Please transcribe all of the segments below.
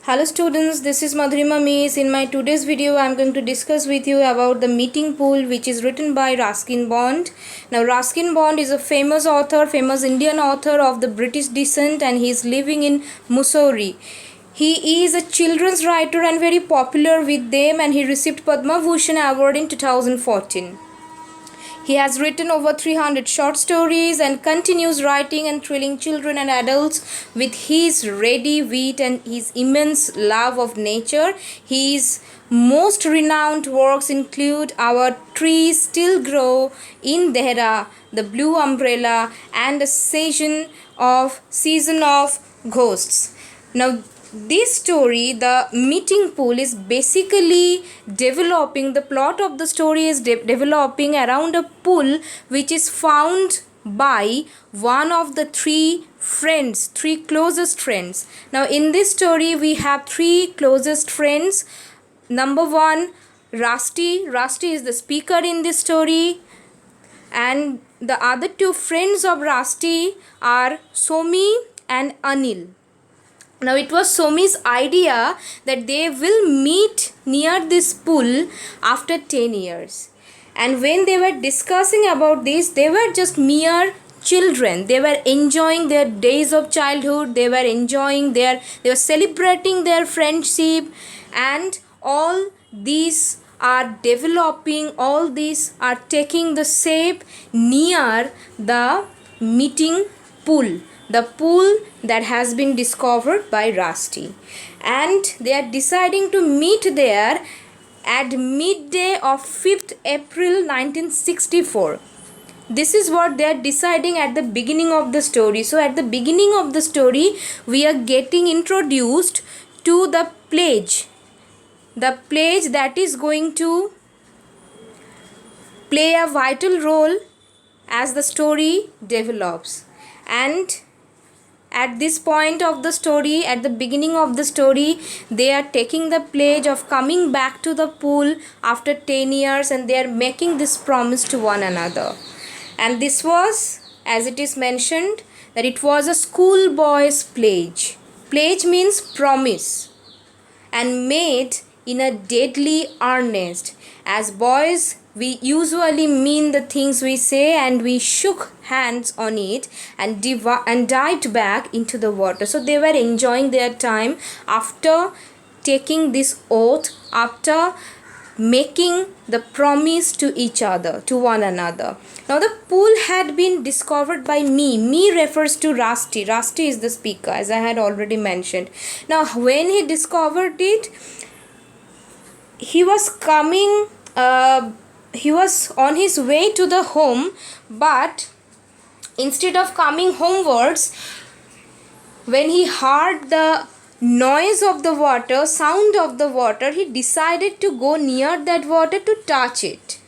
Hello students, this is Madhurima Mees. In my today's video, I am going to discuss with you about the Meeting Pool, which is written by Ruskin Bond. Now, Ruskin Bond is a famous author, famous Indian author of the British descent, and he is living in Mussoorie. He is a children's writer and very popular with them, and he received Padma Bhushan Award in 2014. He has written over 300 short stories and continues writing and thrilling children and adults with his ready wit and his immense love of nature. His most renowned works include Our Trees Still Grow in Dehra, The Blue Umbrella, and A Season of Ghosts. Now, this story, The Meeting Pool, is basically developing, the plot of the story is developing around a pool which is found by one of the three closest friends. Now, in this story, we have three closest friends. Number one, Rusty. Rusty is the speaker in this story. And the other two friends of Rusty are Somi and Anil. Now, it was Somi's idea that they will meet near this pool after 10 years. And when they were discussing about this, they were just mere children. They were enjoying their days of childhood. They were celebrating their friendship, and all these are developing, all these are taking the shape near the meeting pool. The pool that has been discovered by Rusty, and they are deciding to meet there at midday of 5th April 1964. This is what they are deciding at the beginning of the story. So at the beginning of the story, we are getting introduced to the pledge that is going to play a vital role as the story develops. And at this point of the story, at the beginning of the story, they are taking the pledge of coming back to the pool after 10 years, and they are making this promise to one another. And this was, as it is mentioned, that it was a schoolboy's pledge. Pledge means promise, and made in a deadly earnest. As boys, we usually mean the things we say, and we shook hands on it and dived back into the water. So they were enjoying their time after taking this oath, after making the promise to each other, to one another. Now, the pool had been discovered by me. Me refers to Rusty. Rusty is the speaker, as I had already mentioned. Now, when he discovered it, he was on his way to the home, but instead of coming homewards, when he heard the noise of the water, sound of the water, he decided to go near that water to touch it.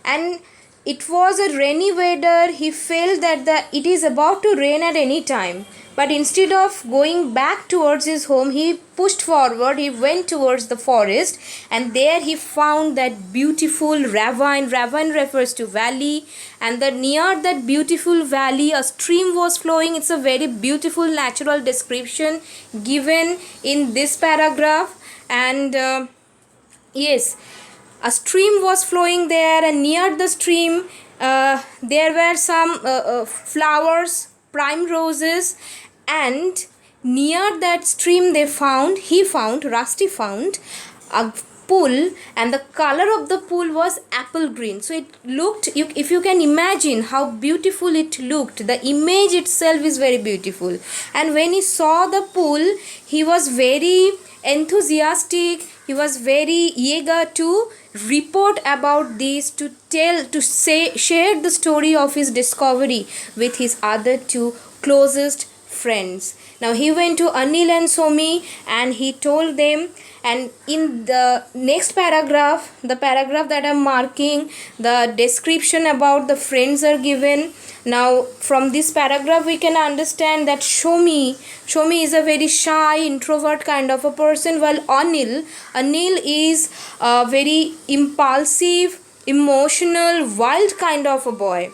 And it was a rainy weather. He felt that it is about to rain at any time. But instead of going back towards his home, he pushed forward. He went towards the forest, and there he found that beautiful ravine. Ravine refers to valley, and near that beautiful valley, a stream was flowing. It's a very beautiful natural description given in this paragraph. And yes, a stream was flowing there, and near the stream there were some flowers, prime roses, and near that stream Rusty found a pool, and the color of the pool was apple green. So it looked, if you can imagine how beautiful it looked, the image itself is very beautiful. And when he saw the pool, he was very enthusiastic. He was very eager to report about this, share the story of his discovery with his other two closest friends. Now, he went to Anil and Somi, and he told them, and in the next paragraph, the paragraph that I'm marking, the description about the friends are given. Now, from this paragraph, we can understand that Somi is a very shy, introvert kind of a person, while Anil is a very impulsive, emotional, wild kind of a boy.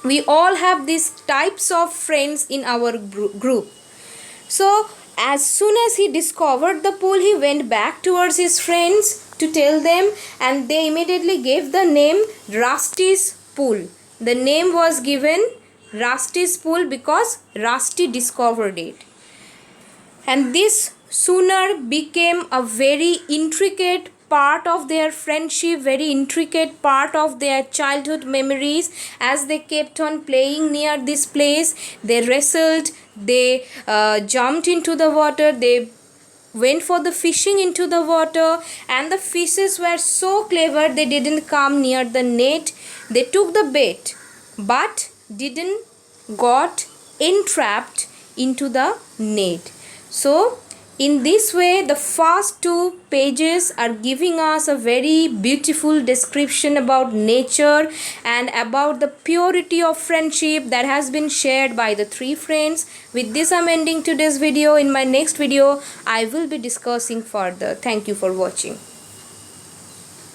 We all have these types of friends in our group. So as soon as he discovered the pool, he went back towards his friends to tell them, and they immediately gave the name Rusty's pool. The name was given Rusty's pool because Rusty discovered it. And this sooner became a very intricate part of their friendship, very intricate part of their childhood memories. As they kept on playing near this place, they wrestled, they jumped into the water, they went for the fishing into the water, and the fishes were so clever, they didn't come near the net. They took the bait but didn't got entrapped into the net. So in this way, the first two pages are giving us a very beautiful description about nature and about the purity of friendship that has been shared by the three friends. With this, I'm ending today's video. In my next video, I will be discussing further. Thank you for watching.